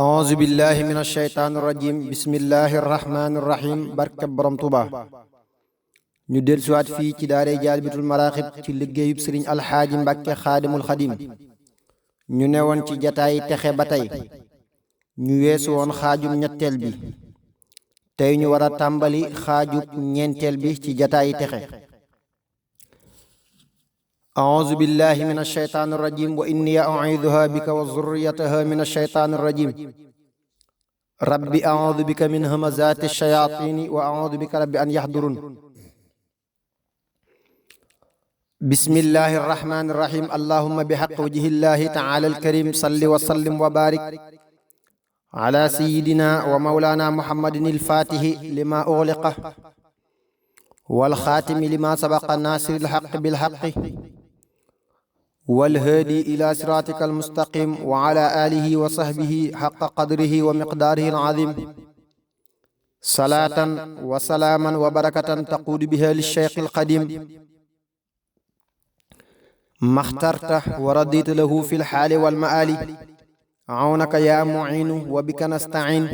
auzu billahi min asheytaani rajim bismillahi rahmaani rahim barkeb borom tuba ñu del siwaat fii ci daaray Jaalibatul Maraaxib ci liggéeyub sëriñ alxaaji mbàkke xaadimul xadim ñu newoon ci jataay texe ba tey ñu weesu woon xaajub ñetteel bi tey ñu war a tàmbali xaajub ñeenteel bi ci jataay texe auzu billahi min asheytaani rajim wa inni u'iiduha bika wa zurriyataha min asheytaani rajim rabbi audu bika min hamazaati shayaatini wa audu bika rabbi an yahdurun bismillahi arrahmani irrahim allahumma bihaqi wajhillahi taala alkarim salli wa sallim wa barik ala sayidina wa maulana muhammadin alfatihi lima ughliqa walxaatimi lima sabaqa nasiri alxaqi bilxaqi walhaadi ila siratika almustaqim wa ala alihi wa sahbihi xaqa qadrihi wa miqdaarihi alazim salaatan wa salaaman wa barakatan taquudu biha lilcheikh alqadim maxtarta wa radita lahu fi lxaali walmaali awnaka ya muciinu wa bika nastain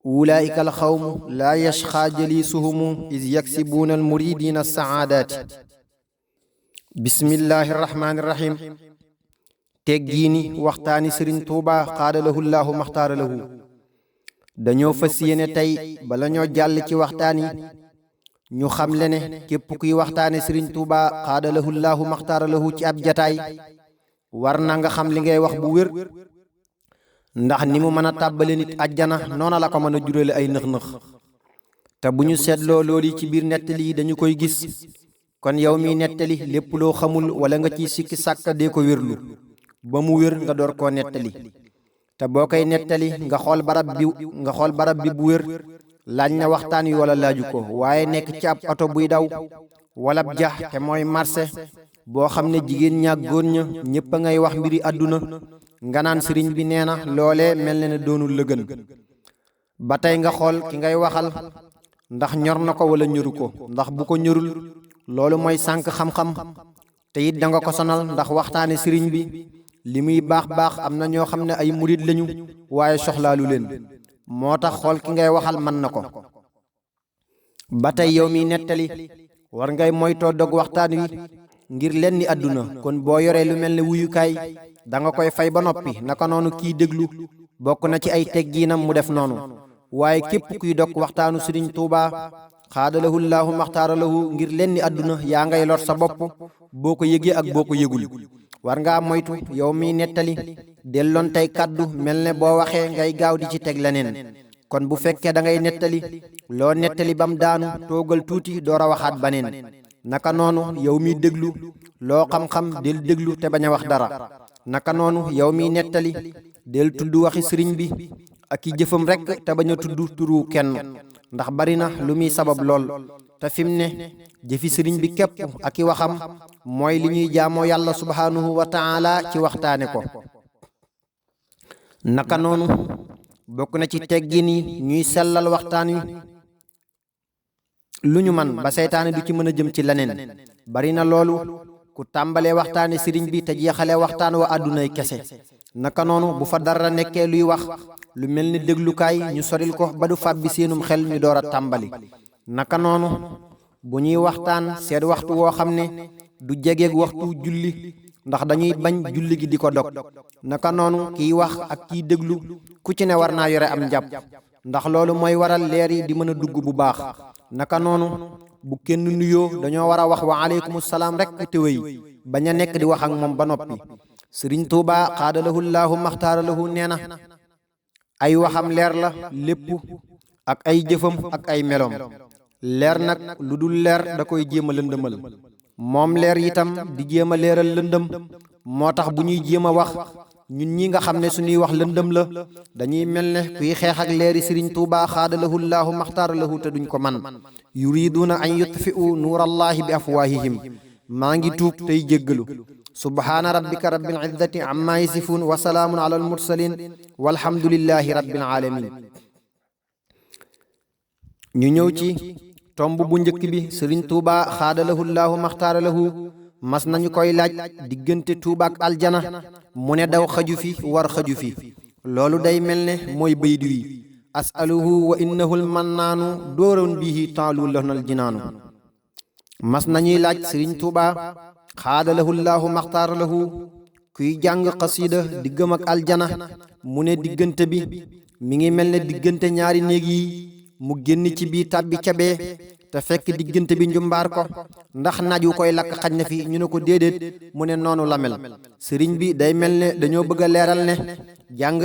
ulaika alxawmu laa yashqaa jalisuhumu is yaksibuuna almuridina alsaadaati bismillahi irrahmani irrahim teggiini waxtaani sëriñ tuuba xaada lahu llaahu maxtaara lahu dañoo fas yéene tey bala ñoo jàll ci waxtaan yi ñu xamle ne képp kuy waxtaane sëriñ tuuba xaada lahu llaahu maxtaara lahu ci ab jataay war na nga xam li ngay wax bu wér ndax ni mu mën a tàbbale nit ajjana noona la ko mën a juróole ay nëx-nëx te bu ñu seetloo loolu ci biir nettali yi dañu koy gis kon yow miy nettali lépp loo xamul wala nga ciy sikki sàkka dee ko wérlu ba mu wér nga door koo nettali te boo koy nettali nga xool barab bi bu wér laaj na waxtaan wi wala laaju ko waaye nekk ci ab oto buy daw wala ab jax te mooy marché boo xam ne jigéen ñaak góor ña ñépp a ngay wax mbiri àdduna nga naan sëriñ bi nee na loolee mel na ne doonul la gën ba tey nga xool ki ngay waxal ndax ñor na ko wala ñoru ko ndax bu ko ñorul loolu mooy sànq xam-xam te it da nga ko sonal ndax waxtaane sëriñ bi li muy baax am na ñoo xam ne ay murit lañu waaye soxlaalu leen moo tax xool ki ngay waxal mën na ko ba tey yow miy nettali war ngay moytoo dog waxtaan wi ngir leen ni àdduna kon boo yoree lu mel ne wuyukaay da nga koy fay ba noppi naka noonu kiy déglu bokk na ci ay teggiinam mu def noonu waaye képp kuy dog waxtaanu sëriñ tuuba xaada lahu llaahu maxtaara lahu ngir leen ni àdduna yaa ngay lor sa bopp boo ko yëgee ak boo ko yëgul war ngaa moytu yow miy nettali delloon tey kàddu mel ne boo waxee ngay gaaw di ci teg leneen kon bu fekkee da ngay nettali loo nettali bam daanu toogal tuuti door a waxaat baneen naka noonu yow miy déglu loo xam-xam del déglu te bañ a wax dara naka noonu yow miy nettali del tudd waxi sëriñ bi ak i jëfam rekk te bañ a tudd turu kenn ndax bari na lu muy sabab lool te fim ne jëfi sëriñ bi képp ak i waxam mooy li ñuy jaamoo yàlla subhaanahu wa taala ci waxtaane ko naka noonu bokk na ci teggin yi ñuy sellal waxtaan wi lu ñu man ba seytaane du ci mën a jëm ci leneen bari na loolu ku tàmbalee waxtaane sëriñ bi te jeexalee waxtaan wa àddunay kese naka noonu bu fa dara nekkee luy wax lu mel ni déglukaay ñu soril ko ba du fàbbi seenum xel ñu door a tàmbali naka noonu bu ñuy waxtaan seet waxtu woo xam ne du jegeeg waxtu julli ndax dañuy bañ julli gi di ko dog naka noonu kiy wax ak kiy déglu ku ci ne war naa yore am njàpp ndax loolu mooy waral leer yi di mën a dugg bu baax naka noonu bu kenn nuyoo dañoo war a wax wa aleykum salaam rek te wéy bañ a nekk di wax ak moom ba noppi sëriñ tuuba xaada lahu llaahu maxtaara lahu nee na ay waxam leer la lépp ak ay jëfam ak ay meloom leer nag lu dul leer da koy jéem a lëndëmal moom leer itam di jéem a leeral lëndëm moo tax bu ñuy jéem a wax ñun ñi nga xam ne suñuy wax lëndëm la dañuy mel ne kuy xeex ak leeri sëriñ tuuba xaada lahu llaahu maxtaara lahu te duñ ko man yuriduuna an yutfi'u nuurallahi bi afwaahihim maa ngi tuub tey jéggalu subhaana rabbika rabbil izzati amma yasifuun wa salaamun ala almursalin walhamdulillahi rabbil alamin ñu ñëw ci tomb bu njëkk bi sëriñ tuuba xaada lahu llaahu maxtaara lahu mas nañu koy laaj diggante tuuba ak aljana mu ne daw xaju fi war xaju fi loolu day mel ne mooy bayit wi asaluhu wa innahu lmannaanu dóoron bihi taalu lanal jinaanu. mas nañuy laaj sëriñ Tuuba xaadalahu llaahu maxtaara lahu kuy jàng xasiida diggam ak aljana mu ne diggante bi mi ngi mel ne diggante ñaari néeg yi mu génn ci bii tàbbi ca bee te fekk diggante bi njumbaar ko ndax naaj wu koy lakk xaj na fi ñu ne ko déedéet mu ne noonu la mel. sëriñ bi day mel ne dañoo bëgg a leeral ne jàng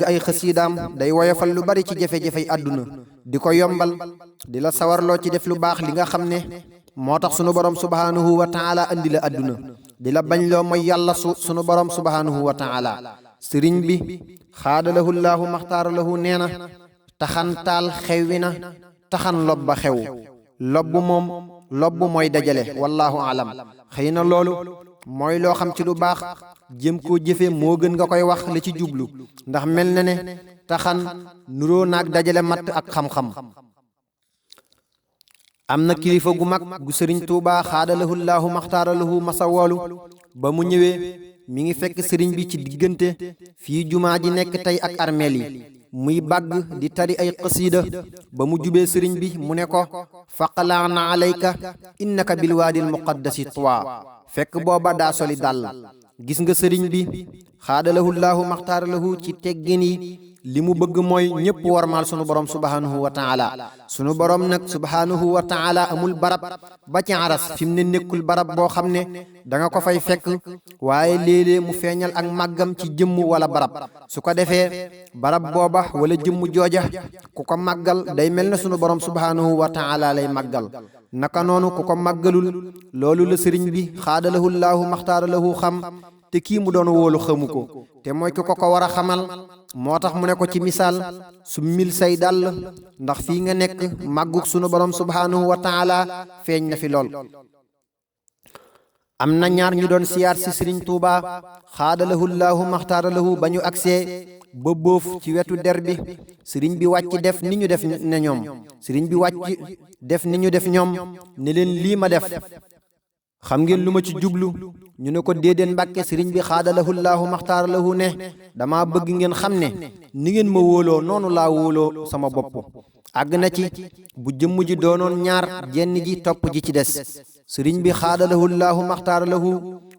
ay xasiidaam day woyofal lu bari ci jafe-jafey àdduna di ko yombal di la sawarloo ci def lu baax li nga xam ne moo tax sunu borom subhaanahu wa taala andi la àdduna di la bañ loo mooy yàlla sunu borom subhaanahu wa taala. sëriñ bi xaadalahu llaahu maxtaara lahu nee na taxantaal xewwi na taxan lobba xew lobbu mooy dajale wallaahu alam. xëy na loolu mooy loo xam ci lu baax jëm koo jëfe moo gën nga koy wax la ci jublu ndax mel na ne taxan nuroo naag dajale matt ak xam-xam. am na kilifa gu mag gu sëriñ Tuuba xaadalahu llaahu maxtaara lahu masa woolu ba mu ñëwee mi ngi fekk sëriñ bi ci diggante fii jumaa ji nekk tey ak armeel yi muy bàgg di tari ay xasiida ba mu jubee sëriñ bi mu ne ko faqalaana alayka innaka bilwaadil muqaddasi tuwa fekk booba daa soli dàll. gis nga sëriñ bi xaadalahu llaahu maxtaara lahu ci teggin yi li mu bëgg mooy ñëpp warmaal sunu borom subhaanahu wa taala. sunu borom nag subhaanahu wa taala amul barab ba ci aras fi mu ne nekkul barab boo xam ne da nga ko fay fekk waaye léeg-léeg mu feeñal ak màggam ci jëmm wala barab su ko defee barab booba wala jëmm jooja ku ko màggal day mel ne sunu borom subhaanahu wa taala lay màggal. naka noonu ku ko màggalul loolu la sëriñ bi xaadalahu llaahu maxtaara lahu xam te kii mu doon wóolu xamu ko te mooy ki ko war a xamal moo tax mu ne ko ci misaal su mil say dàll ndax fii nga nekk màggug sunu borom subhaanahu wa taala feeñ na fi lool. am na ñaar ñu doon siyaar si sëriñ Tuuba xaadalahu llaahu maxtaara lahu ba ñu agsee ba bóof ci wetu der bi sëriñ bi wàcc def ni ñu def ne ñoom ne leen lii ma def xam ngeen lu ma ci jublu ñu ne ko déedéet mbàkke. sëriñ bi xaadalahu llaahu maxtaara lahu ne dama bëgg ngeen xam ne ni ngeen ma wóoloo noonu laa wóoloo sama bopp. àgg na ci bu jëmm ji doonoon ñaar jenn ji topp ji ci des. sëriñ bi xaadalahu llaahu maxtaara lahu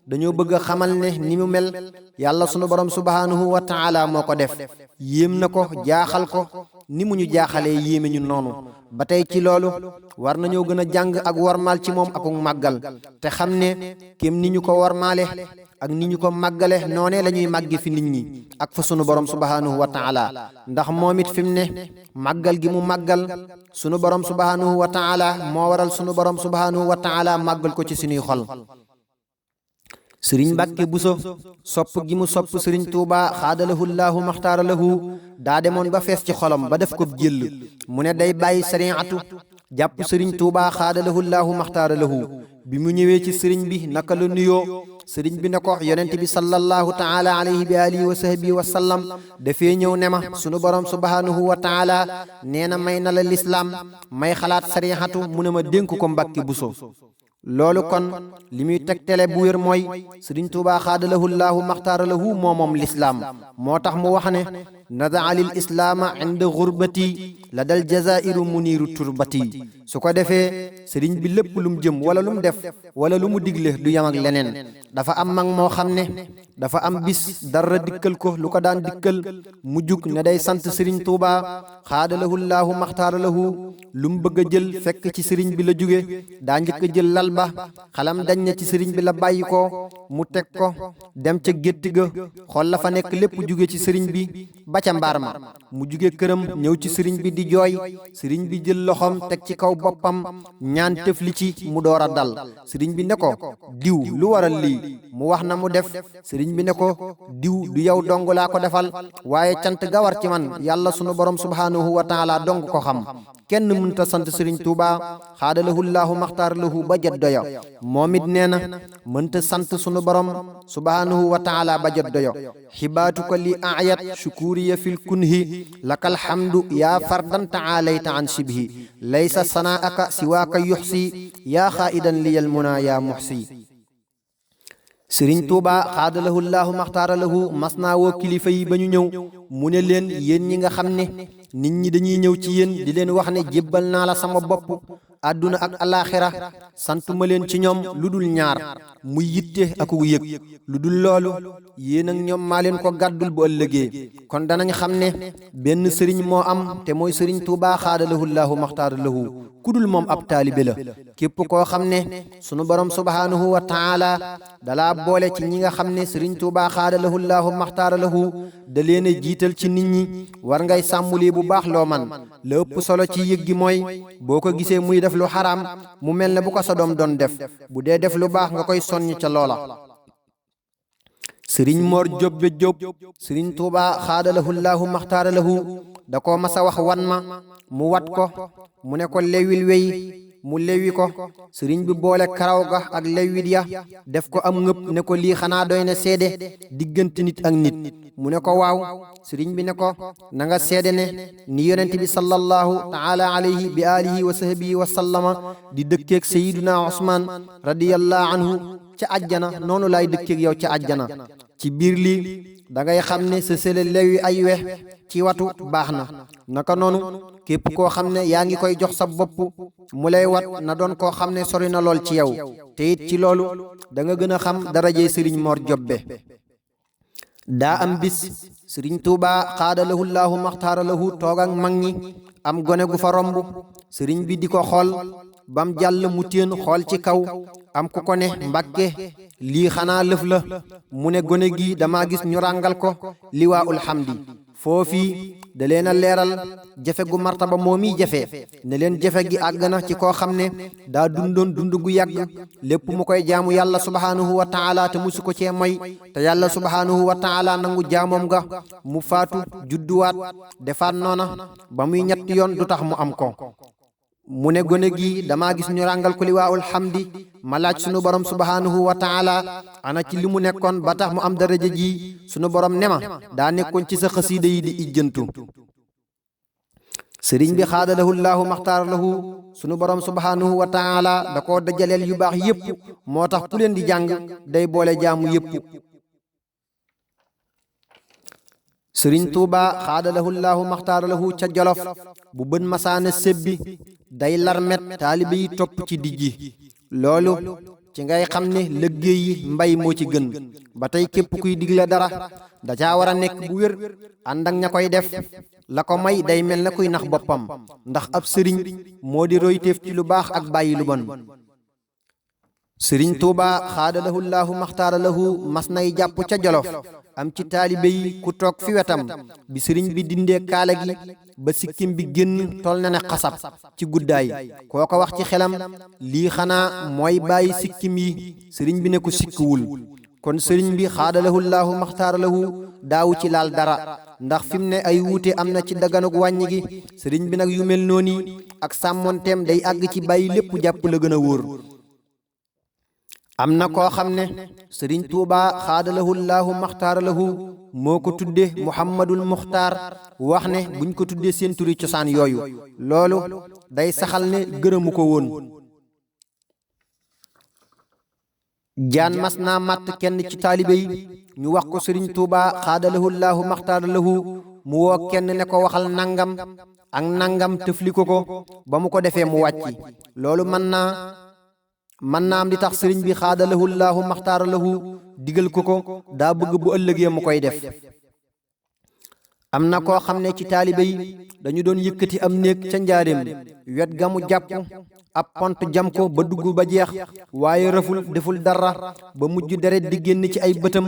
dañoo bëgg a xamal ne ni mu mel yàlla sunu borom subhaanahu wa taala moo ko def yéem na ko jaaxal ko ni mu ñu jaaxalee yéeme ñu noonu. ba tey ci loolu war nañoo gën a jàng ak warmaal ci moom ak màggal te xam ne kem ni ñu ko warmaale ak ni ñu ko màggale noonee la ñuy màggi fi nit ñi ak fa sunu borom subhaanahu wa taala ndax moom it fi mu ne màggal gi mu màggal sunu borom subhaanahu wa taala moo waral sunu borom subhaanahu wa taala màggal ko ci sunuy xol. sëriñ Mbàkke Buso sopp gi mu sopp sëriñ Tuuba xaadalahu llaahu maxtaara lahu daa demoon ba fees ci xolam ba def ko jëll mu ne day bàyyi sariatu jàpp sëriñ Tuuba xaadalahu llaahu maxtaara lahu. bi mu ñëwee ci sëriñ bi naka la nuyoo sëriñ bi ne ko yonent bi sallallahu taala alayhi bi alihi wa sahbihi wa sallam dafee ñëw ne ma sunu borom subhaanahu wa taala nee na may na la lislaam may xalaat sariatu mu ne ma dénk ko Mbàkke Buso. loolu kon li muy tegtale bu wér mooy sëriñ Tuuba xaadalahu llaahu maxtaara lahu moom lislaam moo tax mu wax ne nadaa lil islaama inda gurbati la dal jazairu muniiru turbati. su ko defee sëriñ bi lépp lu mu jëm wala lu mu def wala lu mu digle du yam ak leneen. dafa am mag moo xam ne dafa am bis dara dikkal ko lu ko daan dikkal mu jug ne day sant sëriñ Tuuba xaadalahu llaahu maxtaara lahu lu mu bëgg a jël fekk ci sëriñ bi la jóge daa njëkk a jël lal ba xalam dañ na ci sëriñ bi la bàyyi ko mu teg ko dem ca gétt ga xool la fa nekk lépp jóge ci sëriñ bi ba ca mbaar ma mu jóge këram ñëw ci sëriñ bi di jooy sëriñ bi jël loxoom teg ci kaw boppam ñaan tëfli ci mu door a dal. sëriñ bi ne ko diw lu waral lii mu wax na mu def sëriñ bi ne ko diw du yow dong laa ko defal waaye cant ga war ci man yàlla sunu borom subhaanahu wa taala dong ko xam. kenn mënta sant sëriñ Tuuba xaadalahu llaahu maxtaara lahu ba jot doyo moom it nee na mënta sant sunu borom subhaanahu wa taala ba jot doyo. xibaatuka li ayat shukuriya fil kunhi lakal hamdu yaa fardan taalayta an shibhi laysa sanaaka siwaaka yuxsi yaa xaaidan liyal muna yaa muxsi. sëriñ tuuba xaadalahu llaahu maxtaara lahu mas naa woo kilifa yi ba ñu ñëw mu ne leen yéen ñi nga xam ne nit ñi dañuy ñëw ci yéen di leen wax ne jébbal naa la sama bopp àdduna ak alaaxira santuma leen ci ñoom lu dul ñaar muy yitte ak wu yëg lu dul loolu yéen ak ñoom maa leen ko gàddul bu ëllëgee kon danañ xam ne benn sëriñ moo am te mooy sëriñ tuuba xaadalahu llaahu maxtaara lahu kudul moom ab taalibe la képp koo xam ne sunu borom subhaanahu wa taala dalaa boole ci ñi nga xam ne sëriñ tuuba xaadalahu llaahu maxtaara lahu da leen a jiital ci nit ñi war ngay sàmmuli bu baax loo man la ëpp solo ci yëg gi mooy boo ko gisee muy def lu xaraam mu mel ne bu ko sa doom doon def bu dee def lu baax nga koy soññ ca loola sëriñ Mor Jobbe Jóob sëriñ tuuba xaadalahu llaahu maxtaara lahu da ko masa wax wan ma mu wat ko mu ne ko lewil wey mu lewi ko sëriñ bi boole karaw ga ak lewit ya def ko am ngëpp ne ko lii xanaa doy na seede diggante nit ak nit mu ne ko waaw sëriñ bi ne ko na nga seede ne ni yonent bi sallallahu taala alayhi bi alihi wa sahbihi wa sallama di dëkkeeg sayiduna Usmaan radiyallahu anhu ca àjjana noonu laay dëkkeeg yow ca àjjana ci biir lii da ngay xam ne sa sële lewi ay wex ci watu baax na naka noonu képp koo xam ne yaa ngi koy jox sa bopp mu lay wat na doon koo xam ne sori na lool ci yow te it ci loolu da nga gën a xam darajey sëriñ Mor Jobbe daa am bis sëriñ tuuba xaadalahu llaahu maxtaara lahu toog ak mag ñi am gone gu fa romb sëriñ bi di ko xool bam jàll mu téen xool ci kaw am ku ko ne mbàkke lii xanaa lëf la mu ne gone gi dama gis ñu ràngal ko liwaa ul hamdi foofii da leen a leeral jafe gu martaba moo miy jafe ne leen jafe gi àgg na ci koo xam ne daa dundoon dund gu yàgg lépp mu koy jaamu yàlla subhaanahu wa taala te musu ko cee moy te yàlla subhaanahu wa taala nangu jaamoom ga mu faatu judduwaat defaat noona ba muy ñetti yoon du tax mu am ko mu ne gone gi damaa gis ñu ràngal ko liwaawul hamdi ma laaj sunu borom subhaanahu wa taala ana ci li mu nekkoon ba tax mu am daraja ji sunu borom ne ma daa nekkoon ci sa xasiida yi di ijjantu sëriñ bi xaadalahu llaahu maxtaara lahu sunu borom subhaanahu wa taala da koo dajaleel yu baax yépp moo tax ku leen di jàng day boole jaamu yépp sëriñ tuuba xaadalahu llaahu maxtaara lahu ca jolof bu bën masaana sebbi day larmet taalibe yi topp ci dijji loolu ci ngay xam ne liggéey yi mbay moo ci gën ba tey képp kuy digle dara da caa war a nekk bu wér ànd ak ña koy def la ko may day mel na kuy nax boppam ndax ab sëriñ moo di royteef ci lu baax ak bàyyi lu bon sëriñ tuuba xaadalahu llaahu maxtaara lahu mas nay jàpp ca jolof am ci taalibe yi ku toog fi wetam bi sëriñ bi dindee kaala gi ba sikkim bi génn tol na ne xasab ci guddaay koo ko wax ci xelam lii xanaa mooy bàyyi sikkim yi sëriñ bi ne ko sikkiwul kon sëriñ bi xaadalahu llaahu maxtaara lahu daawu ci laal dara ndax fi mu ne ay wuute am na ci daganug wàññi gi sëriñ bi nag yu mel noonu ak sàmmonteem day àgg ci bàyyi lépp jàpp la gën a wóor am na koo xam ne sëriñ tuuba xaadalahu llaahu maxtaara lahu moo ko tudde muhammadul muxtaar wax ne buñ ko tuddee seen turi cosaan yooyu loolu day saxal ne gërëmu ko woon jaan mas naa màtt kenn ci taalibe yi ñu wax ko sëriñ tuuba xaadalahu llaahu maxtaara lahu mu woo kenn ne ko waxal nangam ak nangam tëfli ko ba mu ko defee mu wàcci loolu mën naa am li tax sëriñ bi xaadalahu llaahu maxtaara lahu digal ko daa bëgg bu ëllëgee mu koy def am na koo xam ne ci taalibe yi dañu doon yëkkati am néeg ca njaareem wet ga mu jàpp ab pont jam ko ba dugg ba jeex waaye rëful deful dara ba mujj deret di génn ci ay bëtam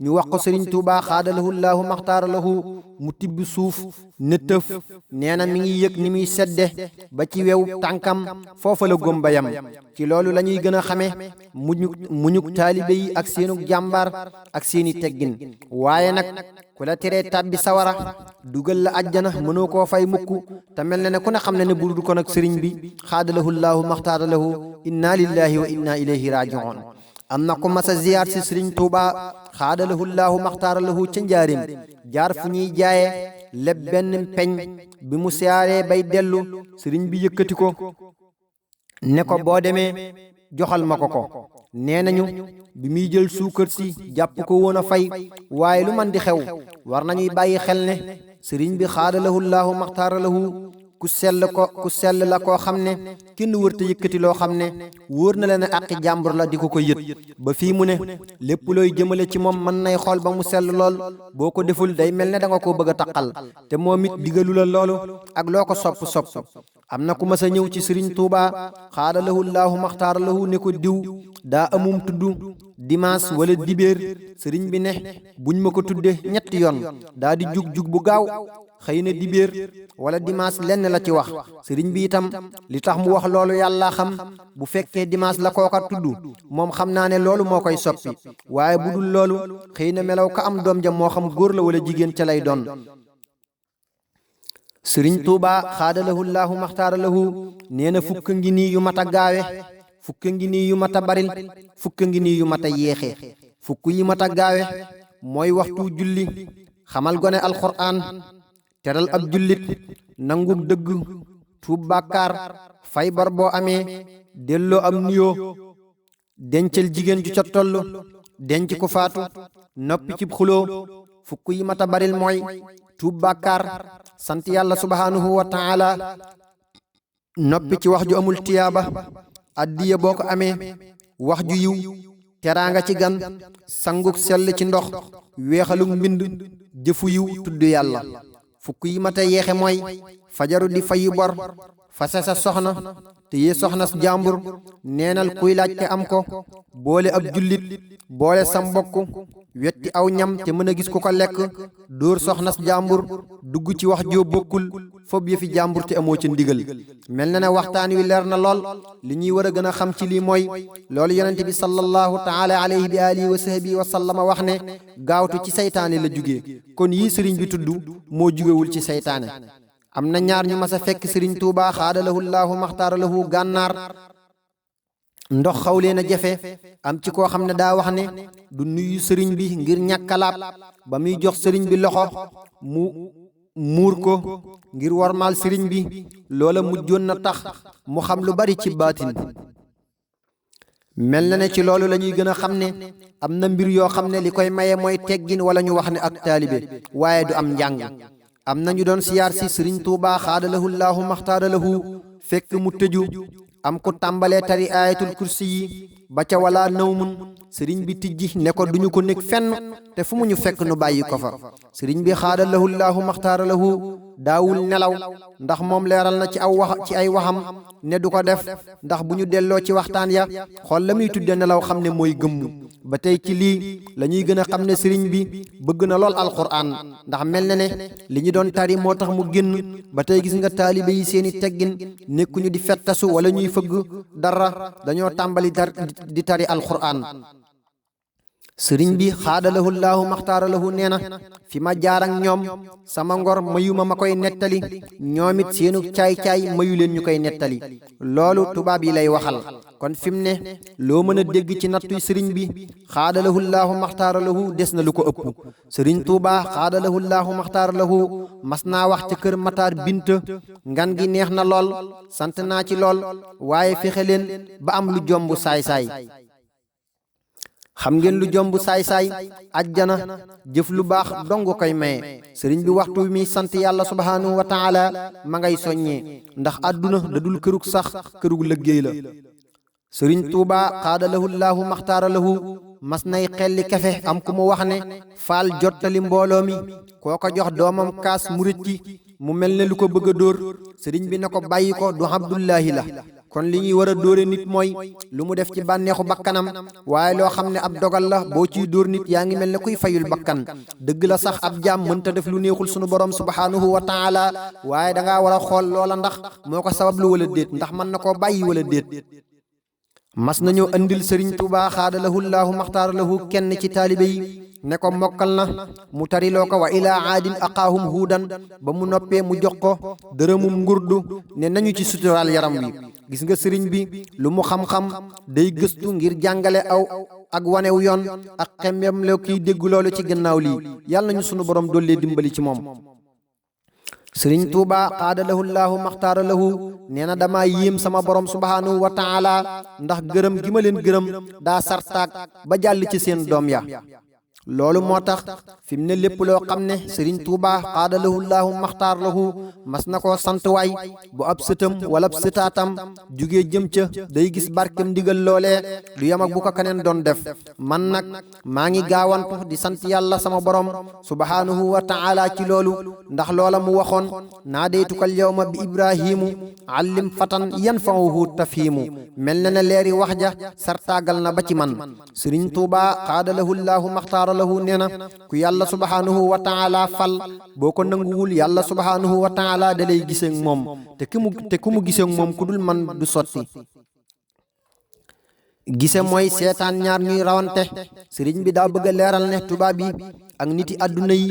ñu wax ko sëriñ tuuba xaadalahu llaahu maxtaara lahu mu tibb suuf ne tëf nee na mi ngi yëg ni muy sedde ba ci wew tànkam foofa la góom ba yam ci loolu la ñuy gën a xame muñuk taalibe yi ak seenug jàmbaar ak seeni teggin waaye nag ku la teree tàbbi sawara dugal la àjjana mënoo koo fay mukk te mel na ne ku ne xam ne ne budul ko nag sëriñ bi xaadalahu llaahu maxtaara lahu inna lillahi wa inna ilayhi rajiun am na ku masa ziyaar si sëriñ tuuba xaadalahu llaahu maxtaara lahu ca njaarim jaar fu ñuy jaaye leb benn peñ bi mu siyaaree bay dellu sëriñ bi yëkkati ko ne ko boo demee joxal ma ko nee nañu bi muy jël suukar si jàpp ko woon a fay, waaye lu man di xew war nañuy bàyyi xel ne sëriñ bi xaadalahu llaahu maxtaara lahu ku sell la koo xam ne kenn wërta yëkkati loo xam ne wóor na la ne àqi jàmbur la di ko yët ba fii mu ne lépp looy jëmale ci moom mën nay xool ba mu sell lool, boo ko deful day mel ne da nga koo bëgg a taqal, te moom it digalu la loolu ak loo ko sopp am na ku mas a ñëw ci sëriñ Tuubaa xaadalahu llaahu maxtaara lahu ne ko diw daa amum tudd dimanche wala dibéer, sëriñ bi ne buñ ma ko tudde ñetti yoon daa di jug bu gaaw xëy na dibéer wala dimanche lenn la ci wax. sëriñ bi itam li tax mu wax loolu yàlla xam, bu fekkee dimanche la kooka tudd moom xam naa ne loolu moo koy soppi, waaye bu dul loolu xëy na melaw ka am doom ja moo xam góor la wala jigéen ca lay doon. sëriñ Tuubaa xaadalahu llaahu maxtaara lahu nee na fukk ngi nii yu mat a gaawe, fukk ngi nii yu mat a baril, fukk ngi nii yu mat a yéexe. fukk yi mat a gaawe mooy waxtu julli, xamal gone alxuraan, teral ab jullit, nangu dëgg, tuub bàkkaar, fay bor boo amee, delloo am nuyoo, dencal jigéen ju ca toll, denc ko faatu, noppi cib xuloo. fukk yi mat a baril mooy tuub bàkkaar, sant yàlla subhaanahu wa taala, noppi ci wax ju amul tiyaaba, addiya boo ko amee, wax ju yiw, teraanga ci gan, sanguk sell ci ndox, weexaluk mbind, jëfu yiw, tudd yàlla. fukk yi mat a yeexe mooy fajaru di fayu bor, fase sa soxna téye soxna jàmbur, neenal kuy laaj te am ko, boole ab jullit, boole sa mbokk, wetti aw ñam te mën a gis ku ko lekk, dóor soxna jàmbur, dugg ci wax joo bokkul, fob yëfi jàmbur te amoo ci ndigal. mel na ne waxtaan wi leer na lool, li ñuy war a gën a xam ci lii mooy loolu yonente bi sallallahu taala alayhi bi alihi wa sahbihi wa sallama wax ne gaawtu ci saytaane la jugee, kon yii sëriñ bi tudd moo jugewul ci saytaane. am na ñaar ñu mas a fekk sëriñ Tuubaa xaadalahu llaahu maxtaara lahu gànnaar, ndox xaw leen a jafe, am ci koo xam ne daa wax ne du nuyu sëriñ bi ngir ñàkkalaab, ba muy jox sëriñ bi loxo mu muur ko ngir wormaal sëriñ bi, loola mujjoon na tax mu xam lu bari ci baatin. mel na ne ci loolu la ñuy gën a xam ne am na mbir yoo xam ne li koy maye mooy teggin wala ñu wax ne ak taalibe, waaye du am njàng. am na ñu doon siyaar si sëriñ Tuubaa xaadalahu llaahu maxtaara lahu fekk mu tëju, am ku tàmbalee tari ayatul kursi yi ba ca wala nawmun, sëriñ bi tijji ne ko duñu ko nekk fenn te fu mu ñu fekk nu bàyyi ko fa. sëriñ bi xaadalahu llaahu maxtaara lahu daawul nelaw, ndax moom leeral na ci ay waxam ne du ko def, ndax bu ñu delloo ci waxtaan ya xool la muy tudde nelaw xam ne mooy gëmmu. ba tey ci lii la ñuy gën a xam ne sëriñ bi bëgg na lool alxuraan, ndax mel na ne li ñu doon tari moo tax mu génn. ba tey gis nga taalibe yi seeni teggin nekkuñu di fettasu wala ñuy fëgg dara, dañoo tàmbali di tari alxuraan. sëriñ bi xaadalahu llaahu maxtaara lahu nee na fi ma jaar ak ñoom sama ngor mayuma ma koy nettali, ñoom it seenu caay-caay mayu leen ñu koy nettali. loolu tubaab yi lay waxal. kon fi mu ne loo mën a dégg ci nattuy sëriñ bi xaadalahu llaahu maxtaara lahu des na lu ko ëpp. sëriñ Tuubaa xaadalahu llaahu maxtaara lahu mas naa wax ca kër Matar Binta, ngan gi neex na lool, sant naa ci lool, waaye fexe leen ba am lu jomb saay-saay. xam ngeen lu jomb saay-saay ajjana, jëf lu baax dong koy maye. sëriñ bi waxtu mi sant yàlla subhaanahu wa taala ma ngay soññee, ndax àdduna da dul kërug sax, kërug lëggéey la. sëriñ Tuubaa xaadalahu llaahu maxtaara lahu mas nay xelli kafe, am ku mu wax ne faal jottali mbooloo mi, koo ko jox doomam kaas mu rëcci, mu mel ne lu ko bëgg a dóor. sëriñ bi ne ko bàyyi ko, du Abdullaahi la. kon li ñuy war a dóore nit mooy lu mu def ci bànneexu bakkanam, waaye loo xam ne ab dogal la boo ciy dóor nit yaa ngi mel ne kuy fayul bakkan. dëgg la sax ab jaam mënta def lu neexul sunu borom subhaanahu wa taala, waaye dangaa war a xool loola ndax moo ko sabablu wala déet, ndax mën na koo bàyyi wala déet. mas nañoo andil sëriñ Tuubaa xaadalahu llaahu maxtaara lahu kenn ci taalibe yi ne ko mokkal na, mu tariloo ko wa ilaa aadin aqaahum huudan, ba mu noppee mu jox ko dërëmum ngurdu ne nañu ci suturaal yaram wi. gis nga sëriñ bi lu mu xam-xam day gëstu ngir jàngale ak wanew yoon ak xemmem la kiy dégg loolu ci gannaaw lii. yàlla nañu sunu borom dollee dimbali ci moom. sëriñ tuuba xaadalahu llaahu maxtaara lahu nee na dama yéem sama borom subhaanahu wa taala ndax gërëm gi ma leen gërëm daa sartaak ba jàll ci seen doom ya. loolu moo tax fi mu ne lépp loo xam ne sëriñ tuuba xaadalahu llaahu maxtaar lahu mas na koo sant waay bu ab sëtam wala ab sëtaatam jugee jëm ca day gis barkem ndigal loolee du yam ak bu ko keneen doon def. man nag maa ngi gaawantu di sant yàlla sama borom subhaanahu wa taala ci loolu ndax loola mu waxoon naadaytukal yawma bi ibrahimu allim fatan yanfa'uhu tafhimu mel na ne leeri wax ja sartaagal na ba ci man. sëriñ tuuba xaadalahu llaahu maxtaar lahu nee na ku yàlla subhaanahu wa taala fal boo ko nanguwul yàlla subhaanahu wa taala da lay giseek moom te ku mu giseek moom ku dul man du sotti. gise mooy seetaan ñaar ñuy rawante. sëriñ bi daa bëgg a leeral ne tubaab yi ak niti àdduna yi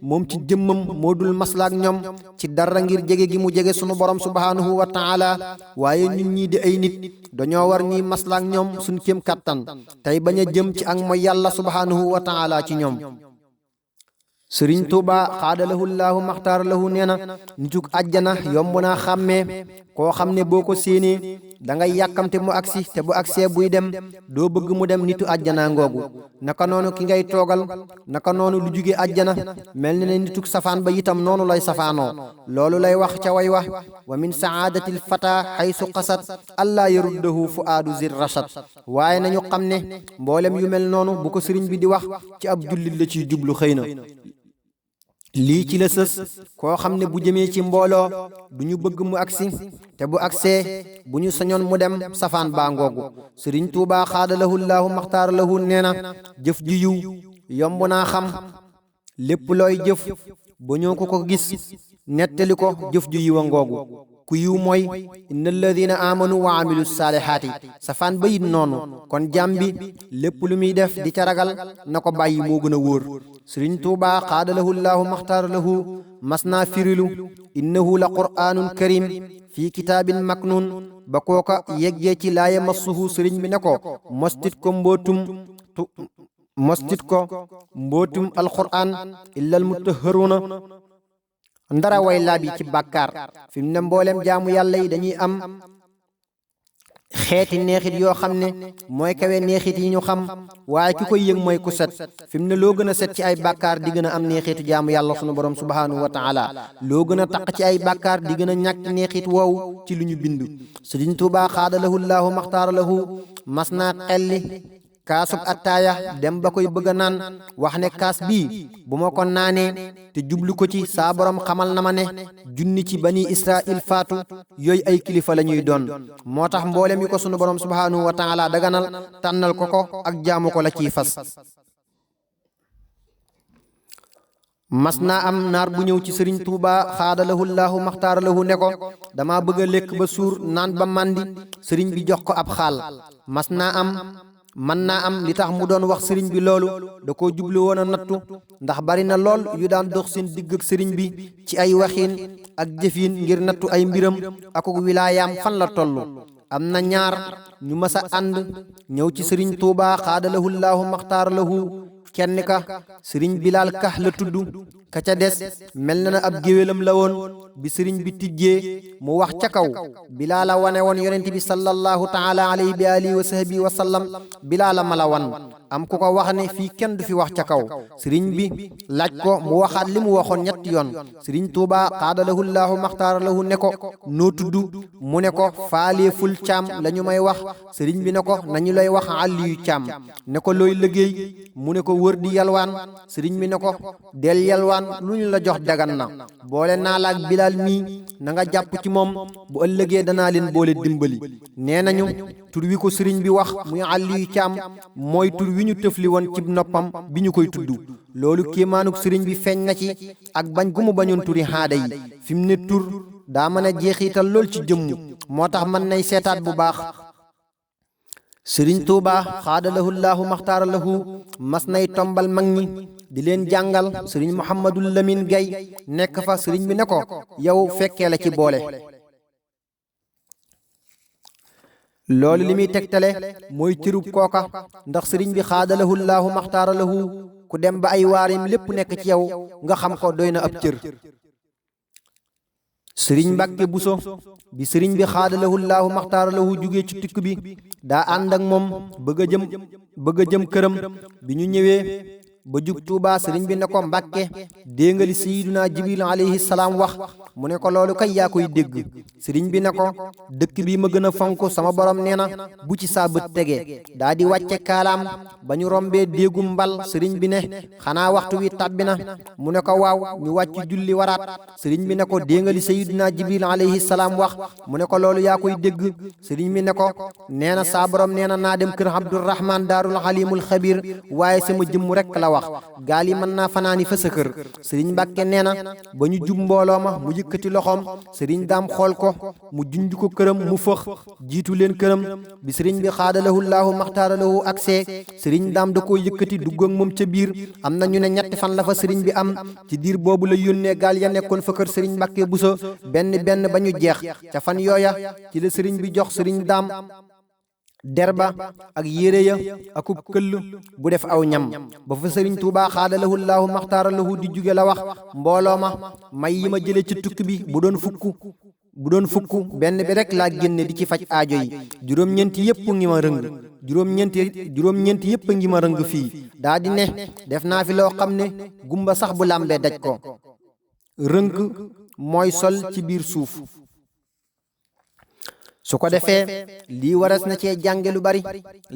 moom ci jëmmam moo dul maslaak ñoom ci dara ngir jege gi mu jege sunu borom subhaanahu wa taala waaye ñun ñii di ay nit dañoo war ñuy maslaak ñoom suñ kéem kàttan tey bañ a jëm ci ak mooy yàlla subhaanahu wa taala ci ñoom. sëriñ tuuba xaadalahu llaahu maxtaar lahu nee na nituk àjjana yomb naa xàmmee koo xam ne boo ko séenee da ngay yàkkamte mu agsi te bu agsee buy dem doo bëgg mu dem nitu àjjana ngoogu. naka noonu ki ngay toogal naka noonu lu jóge àjjana mel na ne nituk safaan ba itam noonu lay safaanoo. loolu lay wax ca way wax wa min saadatil fata xaysu qasat allaa yaruddahu fuaadu zir rashad. waaye nañu xam ne mboolem yu mel noonu bu ko sëriñ bi di wax ci ab jullit la ciy jublu xëy na. lii ci la sës koo xam ne bu jëmee ci mbooloo du ñu bëgg mu agsi te bu agsee bu ñu sañoon mu dem safaan baa ngoogu. sëriñ tuuba xaadalahu llaahu maxtaar lahu nee na jëf ju yiw yomb naa xam lépp looy jëf ba ñoo ko gis nettali ko jëf ju yiw a ngoogu. ku yiw mooy inna alladina amanu wa amilu saalihaati safaan ba it noonu. kon jàmm bi lépp lu muy def di ca ragal na ko bàyyi moo gën a wóor. sëriñ tuuba xaadalahu llaahu maxtaar lahu mas naa firilu innahu la qur'aanun karim fii kitaabin maknuun ba kooka yeggee ci laa yamassuhu sëriñ bi ne ko mostit ko mbootum alqur'aan illa almutahharuuna ndara way laab yi ci bàkkaar. fi mu ne mboolem jaamu yàlla yi dañuy am xeeti neexit yoo xam ne mooy kawe neexit yi ñu xam waaye ki koy yëg mooy ku set. fi mu ne loo gën a set ci ay bàkkaar di gën a am neexitu jaamu yàlla sunu borom subhaanahu wa taala loo gën a taq ci ay bàkkaar di gën a ñàkk neexit woowu ci lu ñu bind. sëriñ tuuba xaadalahu llaahu maxtaara lahu mas naa xelli kaasub attaaya dem ba koy bëgg a naan wax ne kaas bii bu ma ko naanee te jublu ko ci saa borom xamal na ma ne junni ci bani israil faatu yooyu ay kilifa la ñuy doon. moo tax mboolem yi ko sunu borom subhaanahu wa taala daganal tànnal ko ak jaamu ko la ciy fas. mas naa am naar bu ñëw ci sëriñ tuuba xaadalahu llaahu maxtaar lahu ne ko dama bëgg a lekk ba suur naan ba màndi sëriñ bi jox ko ab xaal. mën naa am li tax mu doon wax sëriñ bi loolu da koo jublu woon a nattu ndax bari na lool yu daan dox seen digg ak sëriñ bi ci ay waxiin ak jëfiin ngir nattu ay mbiram akuk wilaayaam fan la toll. am na ñaar ñu mës a ànd ñëw ci sëriñ tuuba xaadalahu llaahu maxtaar lahu kenn ka sëriñ bilaal ka la tudd ka ca des mel na ab géwélam la woon. bi sëriñ bi tijjee mu wax ca kaw bilaala wane woon yonent bi sallallahu taala alayhi bi alihi wa sahbihi wa sallam bilaala ma la wan. am ku ko wax ne fii kenn du fi wax ca kaw. sëriñ bi laaj ko mu waxaat li mu waxoon ñetti yoon. sëriñ tuuba xaadalahu llaahu maxtaara lahu ne ko noo tudd mu ne ko faalee ful caam la ñu may wax. sëriñ bi ne ko nañu lay wax àlliyu caam. ne ko looy liggéey mu ne ko wër di yalwaan. sëriñ bi ne ko del yalwaan lu ñu la jox dagan na boole naa la ak bilaal mii na nga jàpp ci moom bu ëllëgee danaa leen boole dimbali. nee nañu tur wi ko sëriñ bi wax muy àlliyu caam mooy tur wi ñu tëfli woon ci noppam bi ñu koy tudd. loolu kéemaanuk sëriñ bi feeñ na ci ak bañ gu mu bañoon turi xaada yi. fi mu ne tur daa mën a jeexital lool ci jëmm moo tax mën nay seetaat bu baax. sëriñ tuuba xaadalahu llaahu maxtaara lahu mas nay tombal mag ñi di leen jàngal. sëriñ Mouhamadul Lamine Gay nekk fa sëriñ bi ne ko yow fekkee la ci boole. loolu li muy tegtale mooy cërub kooka ndax sëriñ bi xaadalahu llaahu maxtaara lahu ku dem ba ay waarim lépp nekk ci yow nga xam ko doy na ab cër. sëriñ Mbàkke Buso bi sëriñ bi xaadalahu llaahu maxtaara lahu jugee ci tukki bi daa ànd ak moom bëgg a jëm këram bi ñu ñëwee ba jub Tuubaa sëriñ bi ne ko Mbàkke dégg nga li sayyiduna Jibril alayhi salaam wax mu ne ko loolu kay yaa koy dégg sëriñ bi ne ko dëkk bi ma gën a fonk sama borom nee na bu ci saa bët tegee daa di wàcce kaalaam ba ñu rombee déegum mbal sëriñ bi ne xanaa waxtu wi tàbbi na mu ne ko waaw ñu wàcc julli waraat sëriñ bi ne ko dégg nga li sayyiduna Jibril alayhi salaam wax mu ne ko loolu yaa koy dégg sëriñ bi ne ko nee na saa borom nee na naa dem kër Abdurahmaan daarul alimul xabir waaye sama jëmm rek la wax gaal yi mën naa fanaani fa sa kër sëriñ Mbàkke nee na ba ñu jub mbooloo ma mu yëkkati loxoom sëriñ daam xool ko mu junj ko këram mu fëx jiitu leen këram bi sëriñ bi xaadalahu llaahu maxtaara lahu aksee sëriñ daam da koo yëkkati dugg ak moom ca biir am na ñu ne ñetti fan la fa sëriñ bi am ci diir boobu la yónnee gaal ya nekkoon fa kër sëriñ Mbàkke Buso benn ba ñu jeex ca fan yooya ci la sëriñ bi jox sëriñ daam derba ak yére ya akub këll bu def aw ñam ba fa sëriñ Tuubaa xaadalahu llaahu maxtaara lahu di jóge la wax mbooloo ma may yi ma jële ci tukki bi bu doon fukk benn bi rek laa génne di ci faj aajo yi juróom-ñeenti yépp ngi ma rëng juróom-ñeenti yépp ngi ma rëng fii daa di ne def naa fi loo xam ne gumba sax bu làmbee daj ko rënk mooy sol ci biir suuf su ko defee lii waras na cee jànge lu bari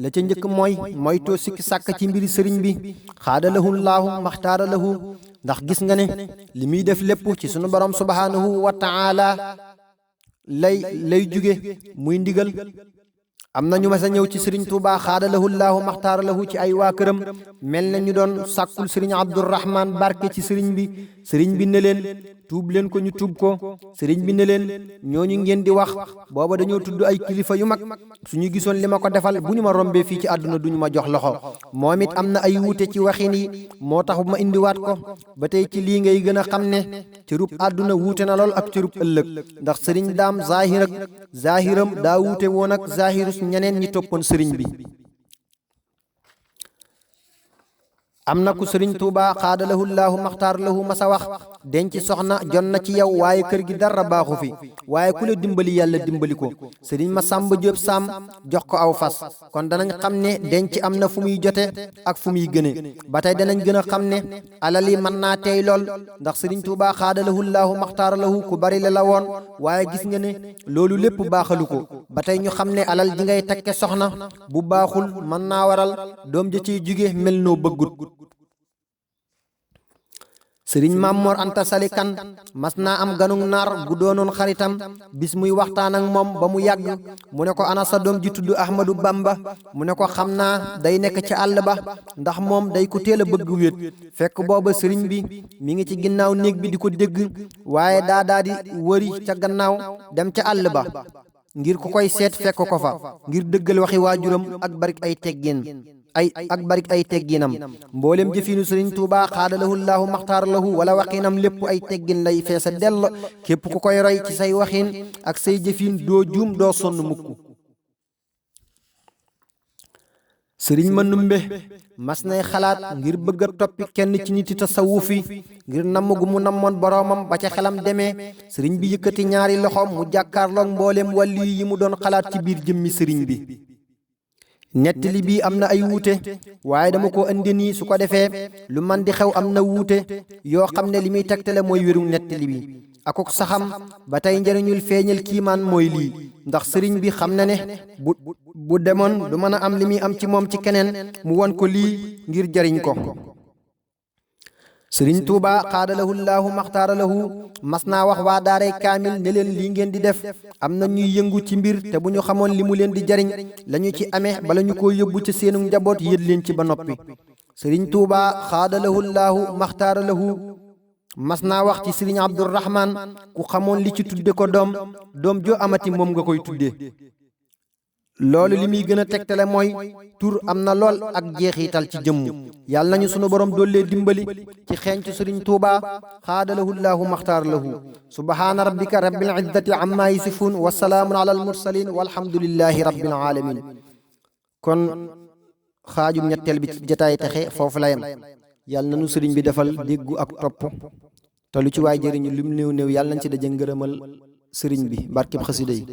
la ca njëkk mooy moytoo sikki sàkk ci mbiri sëriñ bi xaadalahu llaahu maxtaara lahu ndax gis nga ne li muy def lépp ci sunu borom subhaanahu wa taala lay jóge muy ndigal am na ñu mas a ñëw ci sëriñ Tuubaa xaadalahu llaahu maxtaara lahu ci ay waa këram mel na ñu doon sàkkul sëriñ Abdurahmaan barke ci sëriñ bi ne leen tuub leen ko ñu tuub ko sëriñ bi ne leen ñooñu ngeen di wax booba dañoo tudd ay kilifa yu mag suñu gisoon li ma ko defal bu ñu ma rombee fii ci àdduna duñu ma jox loxo moom it am na ay wuute ci waxin yi moo tax ma indiwaat ko ba tey ci lii ngay gën a xam ne cërub àdduna wuute na lool ak cërub ëllëg ndax sëriñ daam zaahiram daa wuute woon ak zaahirus ñeneen ñi toppoon sëriñ bi am na ku sëriñ Tuubaa xaadalahu llaahu maxtaar lahu masa wax denc soxna jon na ci yow waaye kër gi dara baaxu fi waaye ku la dimbali yàlla dimbali ko sëriñ Masamba Jóob Saam jox ko aw fas kon danañ xam ne denc am na fu muy jote ak fu muy gëne ba tey danañ gën a xam ne alal yi mën naa tey lool ndax sëriñ Tuubaa xaadalahu llaahu maxtaar lahu ku bari la woon waaye gis nga ne loolu lépp baaxalu ko ba tey ñu xam ne alal ji ngay takke soxna bu baaxul mën naa waral doom ja ciy jóge mel noo bëggut sëriñ Mamor Anta Sali Kan mas naa am ganug naar gu doonoon xaritam bis muy waxtaan ak moom ba mu yàgg mu ne ko ana sa doom ji tudd Ahmadu Bamba mu ne ko xam naa day nekk ca àll ba ndax moom day ku teel a bëgg wéet fekk booba sëriñ bi mi ngi ci ginnaaw néeg bi di ko dégg waaye daa di wëri ca gannaaw dem ca àll ba ngir ku koy seet fekk ko fa ngir dëggal waxi waajuram ak barik ay tegginam mboolem jëfinu sëriñ Tuubaa xaadalahu llaahu maxtaar lahu wala waxinam lépp ay teggin lay feesa dell képp ku koy roy ci say waxin ak say jëfin doo juum doo sonn mukk sëriñ Manumbe mas nay xalaat ngir bëgg a toppi kenn ci niti tasawuf yi ngir namm gu mu nammoon boroomam ba ca xelam demee sëriñ bi yëkkati ñaari loxoom mu jàkkaarloog mbooleem wàlli yi mu doon xalaat ci biir jëmmi sëriñ bi nettali bii am na ay wuute waaye dama ko indi nii su ko defee lu man di xew am na wuute yoo xam ne li muy tegtale mooy wéru nettali bi akuk saxam ba tey njëriñul feeñal kiimaan mooy lii ndax sëriñ bi xam na ne bu demoon du mën a am li muy am ci moom ci keneen mu won ko lii ngir jariñ ko sëriñ Tuubaa xaadalahu llaahu maxtaara lahu mas naa wax waa daaray kaamil ne leen lii ngeen di def am na ñuy yëngu ci mbir te bu ñu xamoon li mu leen di jariñ lañu ci amee bala ñu ko yóbbu ci seenu njaboot yët leen ci ba noppi sëriñ Tuubaa xaadalahu llaahu maxtaara lahu mas naa wax ci sëriñ Abdurahmaan ku xamoon li ci tudde ko doom joo amati moom nga koy tudde loolu li muy gën a tegtale mooy tur am na lool ak jeexital ci jëmm yàlla nañu sunu borom dollee dimbali ci xeeñtu sëriñ Tuubaa xaadalahu llaahu maxtaar lahu subhaana rabbika rabbil izzati amma yasifuun wa salaamun ala al mursalin walhamdulillahi rabbil alamin kon xaajum ñetteel bi ci jataay texe foofu la yem yàlla nañu sëriñ bi defal déggu ak topp te lu ci waay jëriñu lim néew néew yàlla nañ ci daje ngërëmal sëriñ bi barkeb xasida yi